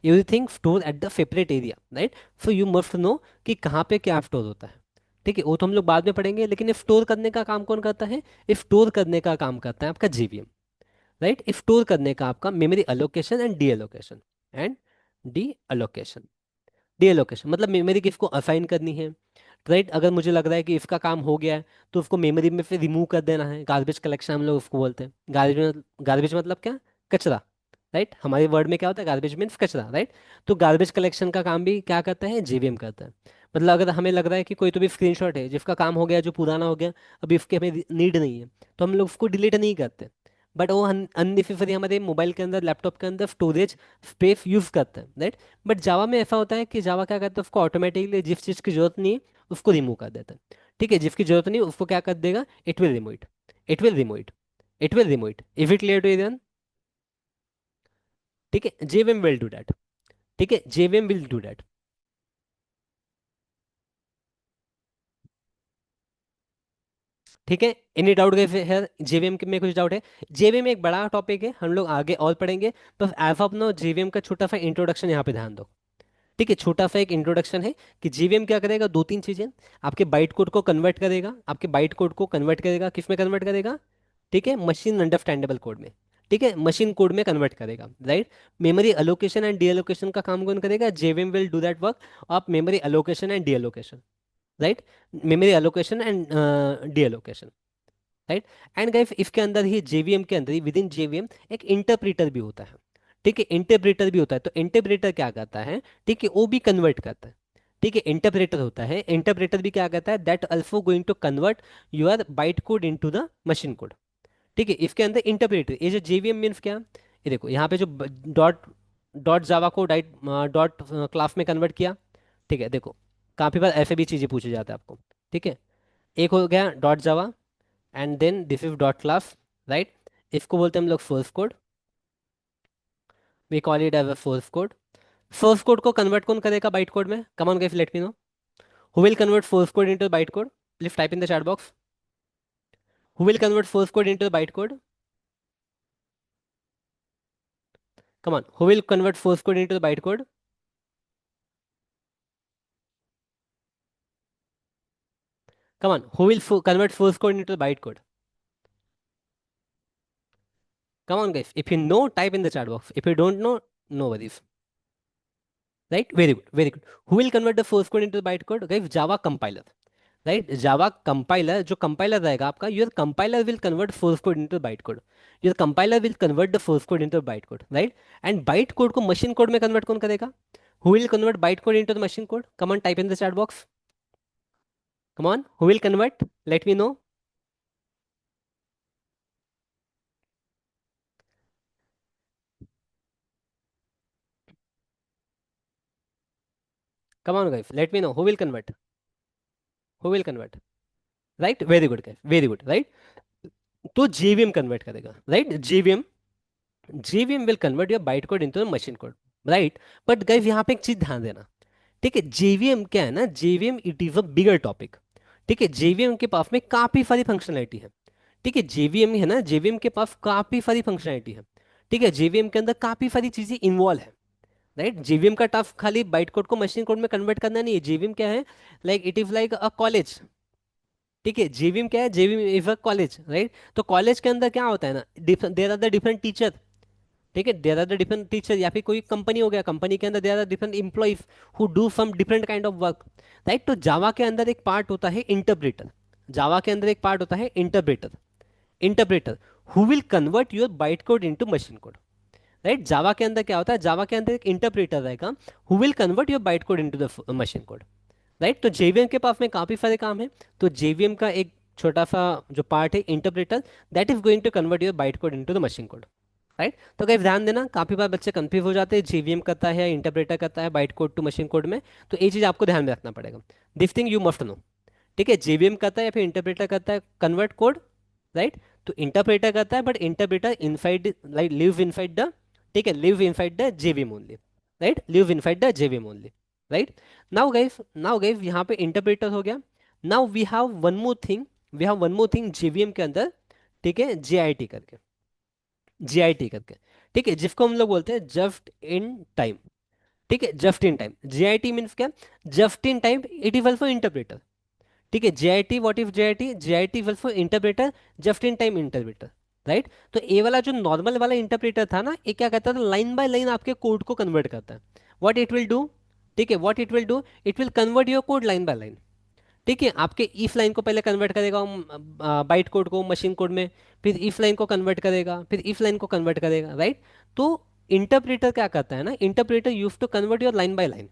everything store at the separate area, right. So you must no कि कहाँ पे क्या स्टोर होता है। ठीक है, वो तो हम लोग बाद में पढ़ेंगे, लेकिन स्टोर करने का काम कौन करता है? स्टोर करने का काम करता है आपका जेवीएम, राइट। स्टोर करने का आपका memory allocation and D allocation, and D allocation. D allocation मतलब मेमोरी किसको असाइन करनी है, राइट। अगर मुझे लग रहा है कि इसका काम हो गया है तो उसको मेमोरी में से रिमूव कर देना है, गार्बेज कलेक्शन हम लोग उसको बोलते हैं। गार्बेज, गार्बेज मतलब क्या? कचरा, राइट। हमारे वर्ड में क्या होता है? गार्बेज मीन्स कचरा, राइट। तो गार्बेज कलेक्शन का काम भी क्या करता है? जेवीएम करता है। मतलब अगर हमें लग रहा है कि कोई तो भी स्क्रीनशॉट है जिसका काम हो गया, जो पुराना हो गया, अभी इसके हमें नीड नहीं है, तो हम लोग उसको डिलीट नहीं करते, बट वो अननेसेसरी हमारे मोबाइल के अंदर, लैपटॉप के अंदर स्टोरेज स्पेस यूज करते हैं, राइट। बट जावा में ऐसा होता है कि जावा क्या करता है, उसको ऑटोमेटिकली जिस चीज़ की जरूरत नहीं है उसको रिमूव कर देता है। ठीक है, जिसकी जरूरत नहीं है उसको क्या कर देगा? It will remove it, it will remove it, it will remove it. If it clear to everyone? ठीक है, जेवीएम विल डू दैट। ठीक है, जेवीएम विल डू दैट। ठीक है, एनी डाउट गए है जेवीएम में? कुछ डाउट है? जेवीएम एक बड़ा टॉपिक है, हम लोग आगे और पढ़ेंगे। बस एज ऑफ नो जेवीएम का छोटा सा इंट्रोडक्शन यहाँ पे ध्यान दो। ठीक है, छोटा सा एक इंट्रोडक्शन है कि जीवीएम क्या करेगा, दो तीन चीजें। आपके बाइट कोड को कन्वर्ट करेगा, आपके बाइट कोड को कन्वर्ट करेगा, किस में कन्वर्ट करेगा? ठीक है, मशीन अंडरस्टैंडेबल कोड में। ठीक है, मशीन कोड में कन्वर्ट करेगा, right. Memory allocation and D allocation का काम कौन करेगा? JVM will do that work of memory allocation and D allocation, right. Memory allocation and D allocation, right. And guys इसके अंदर ही जेवीएम के अंदर ही विद इन जेवीएम एक इंटरप्रीटर भी होता है। ठीक है, इंटरप्रेटर भी होता है। तो इंटरप्रेटर क्या करता है? ठीक है, वो भी कन्वर्ट करता है। ठीक है, इंटरप्रेटर होता है, इंटरप्रेटर भी क्या करता है? That also going to convert your byte code into the machine code. ठीक है, इसके अंदर इंटरप्रेटर, ये जो जेवीएम मीन्स क्या? ये देखो यहाँ पे जो डॉट डॉट जावा को डॉट क्लास में कन्वर्ट किया। ठीक है, देखो काफी बार ऐसे भी चीजें पूछे जाते हैं आपको। ठीक है, एक हो गया dot Java, and then this is dot class, right. इसको बोलते हैं हम लोग source code, we call it as a source code. Source code को कन्वर्ट कौन करेगा बाइट कोड में? Come on guys, let me know, who will convert source code into byte code? Please type in the chat box, who will convert source code into byte code? Come on, who will convert source code into the byte code? Come on, who will convert source code into the byte code? Come on guys, if you know type in the chat box, if you don't know, no worries, right? Very good, very good. Who will convert the source code into the byte code? Guys, Java compiler, right? Java compiler, जो compiler रहेगा आपका, your compiler will convert source code into byte code. Your compiler will convert the source code into byte code, right? And byte code को machine code में convert कौन करेगा? Who will convert byte code into the machine code? Come on, type in the chat box. Come on, who will convert? Let me know. Come on, guys, let me know. Who will convert? Who will convert? Right? Very good, guys. Very good, right? तो JVM convert करेगा, right. JVM will convert your bytecode into the machine code, right? But guys यहाँ पे एक चीज ध्यान देना। ठीक है, JVM क्या है ना, JVM it is a bigger topic. ठीक है, JVM के पास में काफी सारी फंक्शनलिटी है। ठीक है, JVM है ना, JVM के पास काफी सारी फंक्शनलिटी है। ठीक है, JVM के अंदर काफी सारी चीजें इन्वॉल्व है, राइट। JVM का टास्क खाली बाइट कोड को मशीन कोड में कन्वर्ट करना नहीं है। JVM क्या है? Like it is like a college. ठीक है, JVM क्या है? JVM is a college, right. तो कॉलेज के अंदर क्या होता है ना, there are the different teacher. ठीक है, there are the different teacher, या फिर कोई कंपनी हो गया, कंपनी के अंदर there are different employees who do some different kind of work, right. तो जावा के अंदर एक पार्ट होता है इंटरप्रेटर, जावा के अंदर एक पार्ट होता है interpreter, interpreter who will convert your byte code into machine code, right. Java के अंदर क्या होता है? जावा के अंदर एक इंटरप्रेटर रहेगा who will convert your byte code into the machine code, right. तो जेवीएम के पास में काफी सारे काम है। तो जेवीएम का एक छोटा सा जो पार्ट है interpreter, that is going to convert your byte code into the machine code, right. तो गाइस ध्यान देना, काफी बार बच्चे कंफ्यूज हो जाते हैं, जेवीएम करता है या इंटरप्रेटर करता है byte code to machine code में। तो ये चीज आपको ध्यान में रखना पड़ेगा, this thing you must know. ठीक है, जेवीएम करता है या फिर इंटरप्रेटर करता है कन्वर्ट कोड, राइट। तो इंटरप्रेटर करता है, but interpreter inside like lives inside the, ठीक है, live inside the JVM only. Right, live inside the JVM only, right. Now guys यहाँ पे इंटरप्रेटर हो गया। Now we have one more thing, we have one more thing JVM के अंदर, ठीक है, जेआईटी करके, जेआईटी करके, ठीक है, जिसको हम लोग बोलते हैं जस्ट इन टाइम, ठीक है, just in time. JIT means क्या, just in time, it is also interpreter, ठीक है। JIT, what if JIT, JIT is also interpreter, just in time interpreter, right. तो ए वाला जो नॉर्मल वाला इंटरप्रेटर था ना, ये क्या करता था, लाइन बाय लाइन आपके कोड को कन्वर्ट करता है। व्हाट इट विल डू, ठीक है, what it will do, it will convert your code line by line, ठीक है। आपके इफ लाइन को पहले कन्वर्ट करेगा बाइट कोड को मशीन कोड में, फिर इफ लाइन को कन्वर्ट करेगा, फिर इफ लाइन को कन्वर्ट करेगा, राइट। तो इंटरप्रेटर क्या करता है ना, interpreter use to convert your line by line,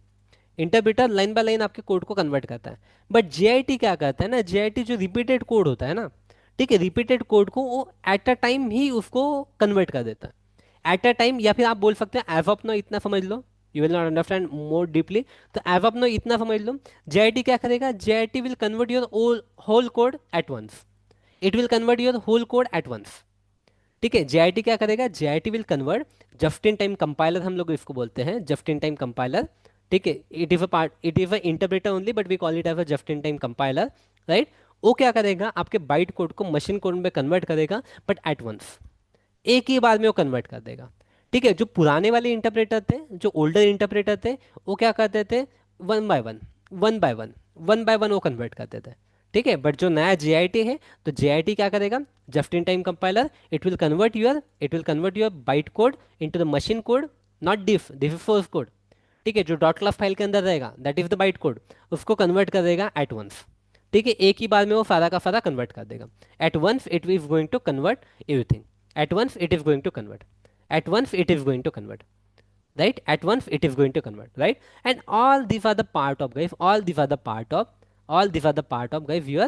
interpreter line by line आपके कोड को कन्वर्ट करता है। बट जेआईटी क्या करता है ना, जेआईटी जो रिपीटेड कोड होता है ना, ठीक है, रिपीटेड कोड को वो एट अ टाइम ही उसको कन्वर्ट कर देता है, एट अ टाइम, या फिर आप बोल सकते हैं एज ऑफ नाउ, इतना समझ लो, you will not understand more deeply. तो एज ऑफ नाउ इतना समझ लो, जेआईटी क्या करेगा, JIT will convert your whole code at once, it will convert your whole code at once, ठीक है। जेआईटी क्या करेगा, JIT will convert, just in time compiler हम लोग इसको बोलते हैं, जस्ट इन टाइम कंपाइलर, ठीक है। It is a part, it is a interpreter only, but we call it as a just in time compiler, right. वो क्या करेगा, आपके बाइट कोड को मशीन कोड में कन्वर्ट करेगा, बट एट वंस, एक ही बार में वो कन्वर्ट कर देगा, ठीक है। जो पुराने वाले इंटरप्रेटर थे, जो ओल्डर इंटरप्रेटर थे, वो क्या करते थे, one by one, one by one, one by one वो कन्वर्ट करते थे, ठीक है। बट जो नया जेआईटी है, तो जेआईटी क्या करेगा, just in time compiler, it will convert your byte code into the machine code, not diff, diff source code, ठीक है। जो डॉट क्लास फाइल के अंदर रहेगा, that is the byte code, उसको कन्वर्ट कर देगा एट वंस, ठीक है। एक ही बार में वो सारा का सारा कन्वर्ट कर देगा, at once it is going to convert everything, at once it is going to convert, at once it is going to convert, right, at once it is going to convert, right. And all these are the part of, guys, all these are the part of, all these are the part of, guys, your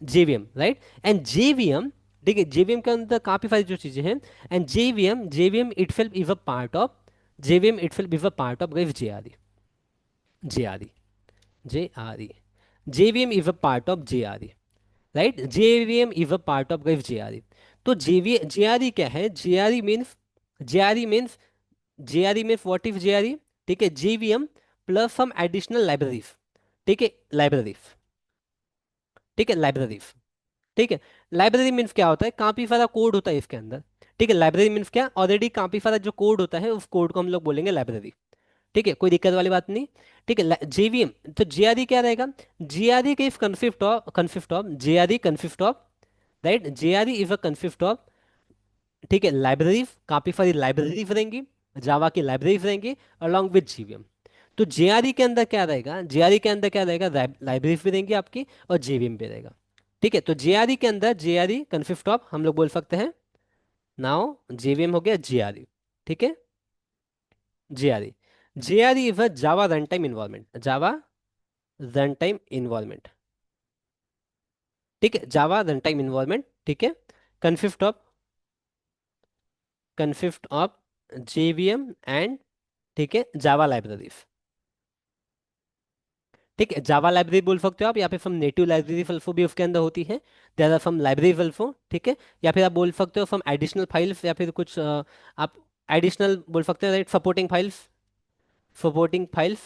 JVM, right. And JVM, देखिए JVM के अंदर काफी सारी जो चीजें हैं, and JVM itself is a part of, JVM itself is a part of, guys, JRE, JRE, JRE, JVM is a part of JRE, right. JVM is a part of guys JRE. तो JV JRE क्या है, JRE means, JRE means, JRE means what if JRE, ठीक है, JVM plus some additional libraries, ठीक है, libraries, ठीक है, libraries, ठीक है। लाइब्रेरी मीन्स क्या होता है, काफी सारा कोड होता है इसके अंदर, ठीक है। लाइब्रेरी मीन्स क्या, ऑलरेडी काफी सारा जो कोड होता है, उस कोड को हम लोग बोलेंगे लाइब्रेरी, ठीक है, कोई दिक्कत वाली बात नहीं, ठीक है। जेवीएम, तो जेआरई क्या रहेगा, जेआरई के consist of JRE consist of, right, JRE is a consist of, ठीक है, लाइब्रेरीज, काफी सारी लाइब्रेरीज रहेंगी, जावा की लाइब्रेरीज रहेंगी अलॉन्ग विद जेवीएम। तो जेआरई के अंदर क्या रहेगा, जेआरई के अंदर क्या रहेगा, लाइब्रेरीज भी रहेंगी आपकी और जेवीएम भी रहेगा, ठीक है। तो जेआरई के अंदर, जेआरई कंसिस्ट ऑफ, हम लोग बोल सकते हैं, नाउ जेवीएम हो गया जेआरई, ठीक है, JRE, JRE is a Java run time environment, Java run time environment, ठीक है, जावा रन टाइम इन्वायरमेंट, ठीक है, consist of, consist of JVM and, ठीक है, जावा लाइब्रेरीज, ठीक है। जावा लाइब्रेरी बोल सकते हो आप, या फिर सम नेटिव लाइब्रेरी अल्सो भी उसके अंदर होती है, there are some libraries also, ठीक है। या फिर आप बोल सकते हो सम एडिशनल फाइल्स, या फिर कुछ आप एडिशनल बोल सकते हैं, right, supporting files, supporting files,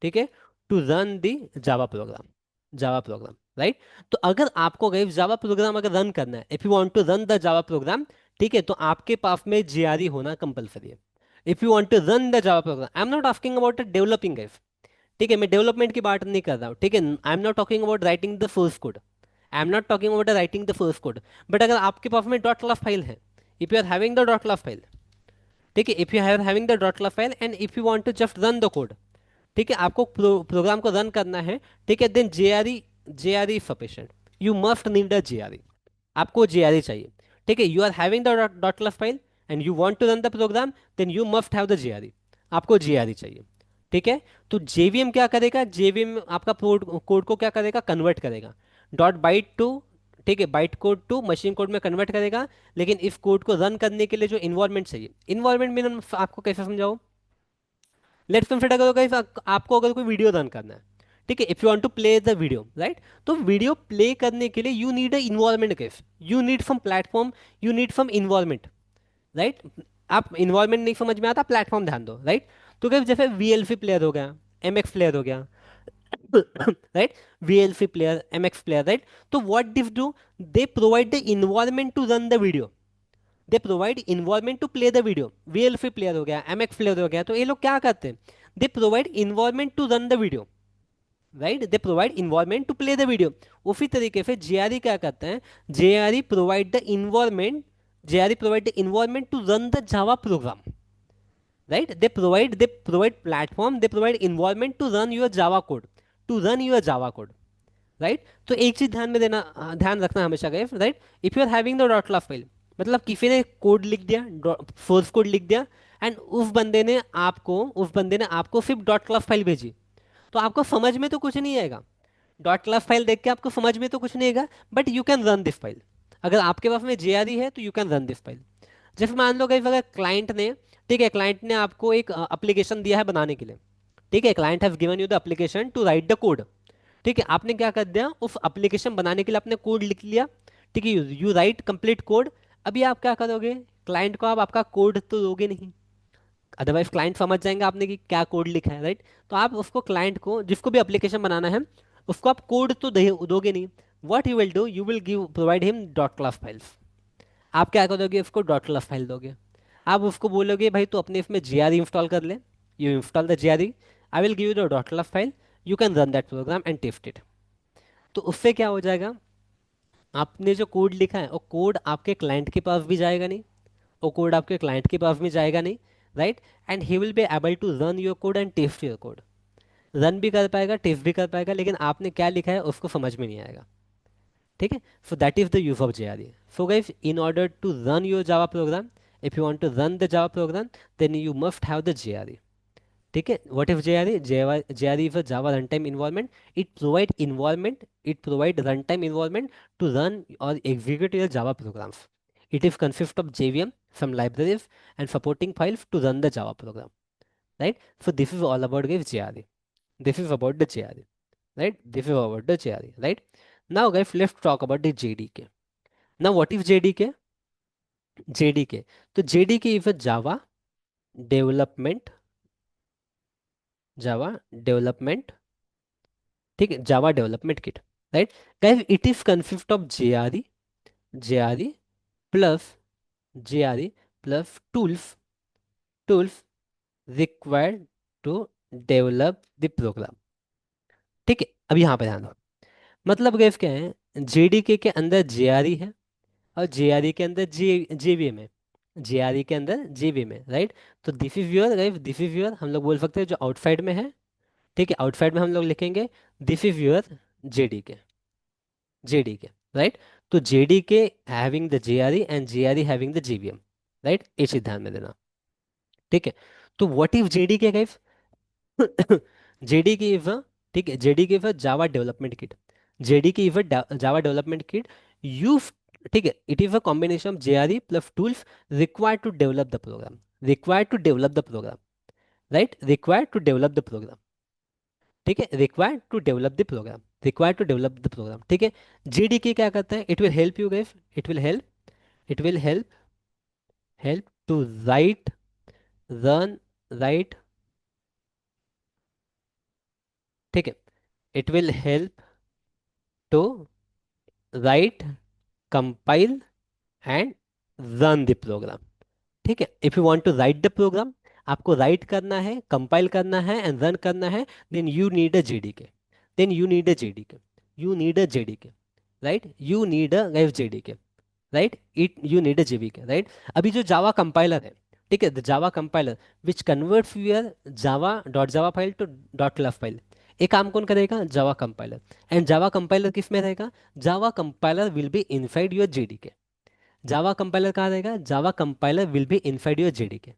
ठीक है, to run the Java program, Java program, right. तो अगर आपको गई जावा प्रोग्राम अगर रन करना है, if you want to run the Java program, ठीक है, तो आपके पास में जेआरई होना कंपलसरी है। If you want to run the Java program, I am not asking about developing, ठीक है, मैं डेवलपमेंट की बात नहीं कर रहा हूँ, ठीक है, I am not talking about writing the source code, I am not talking about writing the source code, but अगर आपके पास में डॉट क्लास फाइल है, if you are having the dot class file, ठीक है, if you are having the dot class file and if you want to just run the code, ठीक है, आपको प्रोग्राम को रन करना है, ठीक है, then JRE, JRE sufficient, you must need a JRE, आपको जेआरई चाहिए, ठीक है। You are having the dot class file and you want to run the program, then you must have the JRE, आपको JRE चाहिए, ठीक है। तो JVM क्या करेगा, जेवीएम आपका कोड कोड को क्या करेगा, कन्वर्ट करेगा, डॉट बाइट टू, ठीक है, byte code to machine code में कन्वर्ट करेगा। लेकिन इस कोड को रन करने के लिए जो इन्वायरमेंट चाहिए, इन्वायरमेंट में आपको कैसे समझाओ, लेट्स कंसिडर करो गाइस, आपको अगर कोई वीडियो रन करना है, ठीक है, if you want to play the video, right, तो वीडियो प्ले करने के लिए you need a environment, guys, you need some platform, you need some environment, right. आप इन्वायरमेंट नहीं समझ में आता, प्लेटफॉर्म ध्यान दो, राइट। तो क्या जैसे वीएलसी प्लेयर हो गया, एमएक्स प्लेयर हो गया, right, VLC player, MX player, right. तो what this do, they provide the environment to run the video, they provide environment to play the video. VLC player हो गया, एमएक्स प्लेयर हो गया, तो ये लोग क्या करते हैं, they provide environment to run the video, right, they provide environment to play the video. उसी तरीके से जेआरई क्या करते हैं, JRE provide the environment, JRE provide the environment to run the Java program, right, they provide platform, they provide environment to run your java code, to run your java code, right. तो एक चीज ध्यान में देना, ध्यान रखना हमेशा guys, right, if you are having the dot class file, मतलब किसी ने कोड लिख दिया, सोर्स कोड लिख दिया, एंड उस बंदे ने आपको सिर्फ डॉट क्लास फाइल भेजी, तो आपको समझ में तो कुछ नहीं आएगा, डॉट क्लास फाइल देख के आपको समझ में तो कुछ नहीं आएगा, but you can run this file. अगर आपके पास में जेआरई है तो you can run this file. जैसे मान लो गाइस, अगर क्लाइंट ने, ठीक है, क्लाइंट ने आपको एक एप्लीकेशन दिया है बनाने के लिए, ठीक है, client has given you the application to write the code, ठीक है, आपने क्या कर दिया, उस एप्लीकेशन बनाने के लिए आपने कोड लिख लिया, ठीक है, यू राइट कंप्लीट कोड। अभी आप क्या करोगे, क्लाइंट को आप आपका कोड तो दोगे नहीं, अदरवाइज क्लाइंट समझ जाएंगे आपने कि क्या कोड लिखा है, राइट। तो आप उसको, क्लाइंट को, जिसको भी एप्लीकेशन बनाना है, उसको आप कोड तो दोगे नहीं। What you will do, you will give provide him dot class files. आप क्या करोगे, उसको डॉट क्लास फाइल दोगे, आप उसको बोलोगे भाई तू अपने इसमें जीआरई इंस्टॉल कर ले, you install the GRE, I will give you the dot class file, you can run that program and test it. तो उससे क्या हो जाएगा, आपने जो कोड लिखा है वो कोड आपके क्लाइंट के पास भी जाएगा नहीं, वो कोड आपके क्लाइंट के पास भी जाएगा नहीं, right, and he will be able to run your code and test your code. Run भी कर पाएगा, टेस्ट भी कर पाएगा, लेकिन आपने क्या लिखा है उसको समझ में नहीं आएगा, ठीक है। So that is the use of JRE. So guys, in order to run your Java program, if you want to run the Java program, then you must have the JRE, ठीक है। What is JRE, JRE is a Java run time environment, it provide run time environment to run और execute your Java programs. It is consist of JVM, some libraries, and supporting files to run the Java program, right? So this is all about guys JRE. This is about the JRE, right? This is about the JRE, right? Now guys, let's talk about the JDK. Now what is JDK? JDK. तो JDK is a development, Java development, ठीक है, Java development kit, right? Guys, it is consist of JRE plus JRE plus tools required to develop the program, ठीक है। अब यहाँ पे ध्यान दो, मतलब गैस क्या है, जेडीके के अंदर जेआरई है और जेआरई के अंदर जेवीएम है, जेआरई के अंदर जेवीएम है, राइट। तो this is your guys, this is your, हम लोग बोल सकते हैं जो आउटसाइड में है, ठीक है, आउटसाइड में हम लोग लिखेंगे this is your JDK, JDK, right. तो JDK having the JRE and JRE having the JVM, right, ये चीज ध्यान में देना, ठीक है। तो what if JDK guys, JDK is a, ठीक है, JDK is a Java development kit, JDK is a Java development kit used, ठीक है, it is a combination of JRE plus tools required to develop the program, required to develop the program, right, required to develop the program, ठीक है, required to develop the program, required to develop the program, ठीक है। JDK क्या करता है, it will help you guys, it will help to write, run, write, ठीक है, it will help to write, compile and run the program, ठीक है। If you want to write the program, आपको राइट करना है, कंपाइल करना है and run करना है, then you need a JDK, then you need a JDK, you need a JDK, right, you need a guys JDK, right, it you need a JDK, right. अभी जो Java compiler है, ठीक है, the Java compiler which converts your Java dot Java file to dot class file, ये काम कौन करेगा, Java compiler. And Java compiler किस में रहेगा, Java compiler will be inside your JDK, Java compiler कहाँ रहेगा, Java compiler will be inside your JDK,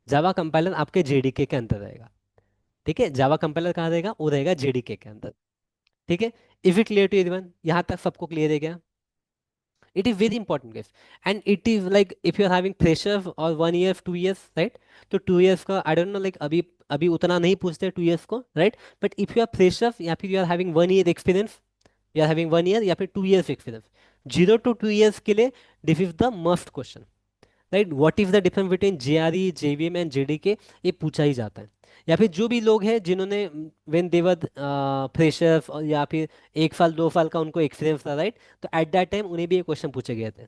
Java compiler आपके जेडीके के अंदर रहेगा, ठीक है, जावा कंपाइलर कहाँ रहेगा, वो रहेगा जेडीके के अंदर, ठीक है। If it clear to everyone, यहाँ तक सबको क्लियर है क्या, it is very important guys, and it is like if you are having fresher और 1 ईयर 2 ईयर्स, राइट, तो 2 ईयर्स का आई डोंट नो, लाइक अभी अभी उतना नहीं पूछते 2 ईयर्स को, right, but if you are fresher या फिर you are having 1 year experience, you are having 1 year या फिर 2 ईयर्स एक्सपीरियंस, 0 to 2 ईयर्स के लिए this is the must question, right? What is the difference between JRE, JVM and JDK, ये पूछा ही जाता है। या फिर जो भी लोग हैं जिन्होंने व्हेन दे वर फ्रेशर्स, या फिर 1 साल 2 साल का उनको एक्सपीरियंस था, राइट? तो एट दैट टाइम उन्हें भी ये क्वेश्चन पूछे गए थे।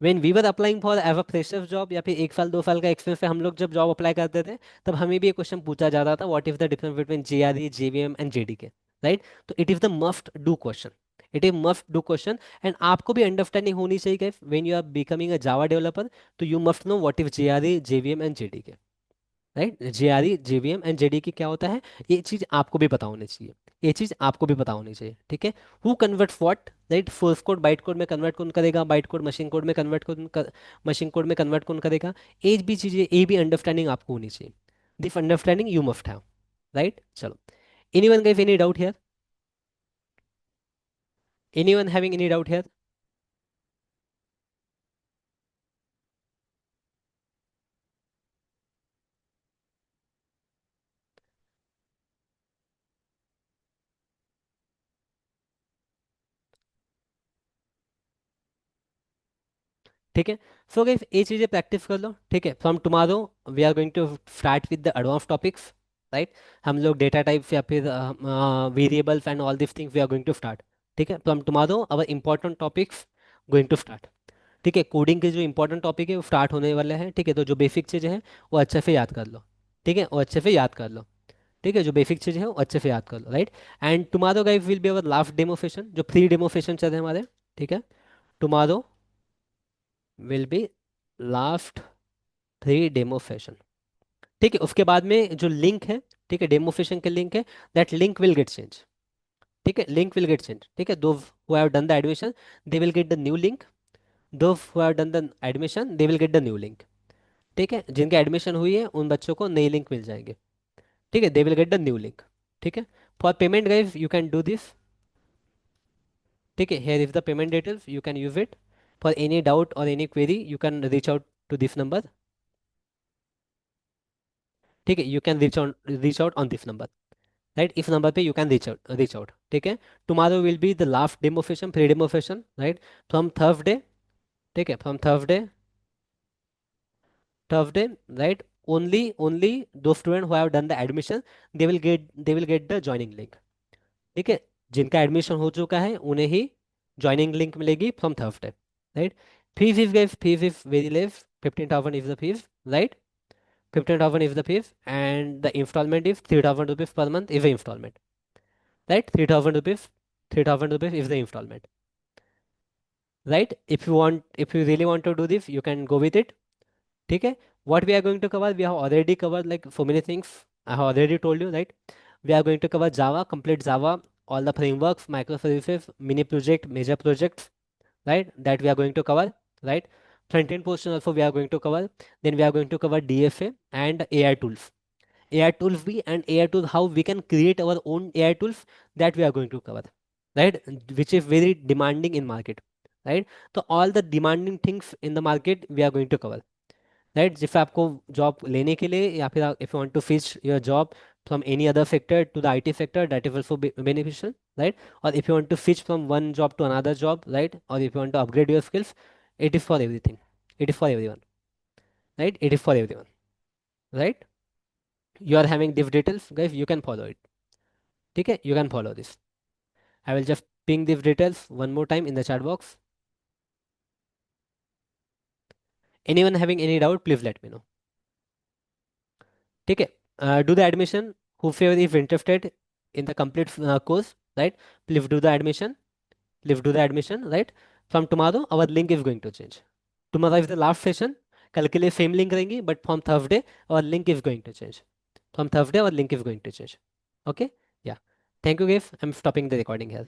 When we were applying for as a fresher job, या फिर 1 साल 2 साल का एक्सपीरियंस से हम लोग जब जॉब अप्लाई करते थे, तब हमें भी ये क्वेश्चन पूछा जाता था, what is the difference between JRE, JVM and JDK, right? तो it is the must do question, it is must do question. And आपको भी अंडरस्टैंडिंग होनी चाहिए कि when you are becoming a Java developer, तो you must know what is JRE, JVM and JDK, right? JRE, JVM and JDK क्या होता है, ये चीज आपको भी पता होनी चाहिए, ये चीज आपको भी पता होनी चाहिए, ठीक है? Who converts what, right? Source code bite code में कन्वर्ट कौन करेगा, बाइट कोड मशीन कोड में कन्वर्ट कौन मशीन कोड में कन्वर्ट कौन करेगा? ये भी चीजें, ये भी अंडरस्टैंडिंग आपको होनी चाहिए। This understanding you must have, right? चलो, anyone guys any doubt here? Anyone having any doubt here? ठीक है, सो गाइस ये चीज़ें प्रैक्टिस कर लो, ठीक है? From tomorrow we are going to start with the advance topics, right? हम लोग डेटा टाइप्स या फिर variables and all this things we are going to start, ठीक है? From tomorrow our important topics going to start, ठीक है? Coding के जो इंपॉर्टेंट टॉपिक है वो स्टार्ट होने वाले हैं, ठीक है? तो जो बेसिक चीज़ें हैं वो अच्छे से याद कर लो, ठीक है? वो अच्छे से याद कर लो, ठीक है? जो बेसिक चीज़ें हैं वो अच्छे से याद कर लो, right? And tomorrow guys will be our last demo session, जो फ्री डेमो सेशन चल रहे हैं हमारे, ठीक है? Tomorrow will be last 3 demo session, ठीक है? उसके बाद में जो लिंक है, ठीक है, डेमो सेशन के लिंक है, that link will get change, ठीक है? लिंक विल गेट चेंज, ठीक है? Those who have done the admission, they will get the new link, those who have done the admission they will get the new link, ठीक है? जिनके admission हुई है उन बच्चों को नई लिंक मिल जाएंगे, ठीक है? They will get the new link, ठीक है? For payment guys you can do this, ठीक है? Here is the payment details, you can use it. For any doubt और any query you can reach out to this number, ठीक है? You can reach out on this number, right? इस number पे you can reach out, ठीक है? Tomorrow will be the last demo session, free demo session, right? From Thursday, ठीक है? From Thursday, right? Only दो student who have done the admission, they will get the joining link, ठीक है? जिनका admission हो चुका है उन्हें ही ज्वाइनिंग लिंक मिलेगी from Thursday, right? Fees is guys, fees is very less, 15,000 is the fees, right? 15,000 is the fees, and the installment is 3,000 rupees per month is the installment, right? 3,000 rupees, 3,000 rupees is the installment, right? If you really want to do this, you can go with it, ठीक है? What we are going to cover, we have already covered like so many things, I have already told you, right? We are going to cover Java, complete Java, all the frameworks, microservices, mini project, major projects, right? That we are going to cover, right? Front end portion also we are going to cover. Then we are going to cover DFA and AI tools, AI tools we and AI tools, how we can create our own AI tools, that we are going to cover, right? Which is very demanding in market, right? So all the demanding things in the market we are going to cover, right? जैसे आपको job लेने के लिए, या फिर if you want to switch your job from any other sector to the IT sector, that is also beneficial, right? Or if you want to switch from one job to another job, right? Or if you want to upgrade your skills, it is for everything, it is for everyone, right? It is for everyone, right? You are having these details guys, you can follow it, ठीक है? You can follow this. I will just ping these details one more time in the chat box. Anyone having any doubt, please let me know, ठीक है? Do the admission, whoever is interested in the complete course, right? Please do the admission, please do the admission, right? From tomorrow our link is going to change. Tomorrow is the last session, कल के लिए same link रहेंगी, but from Thursday our link is going to change. From Thursday our link is going to change, okay? Yeah, thank you guys, I'm stopping the recording here.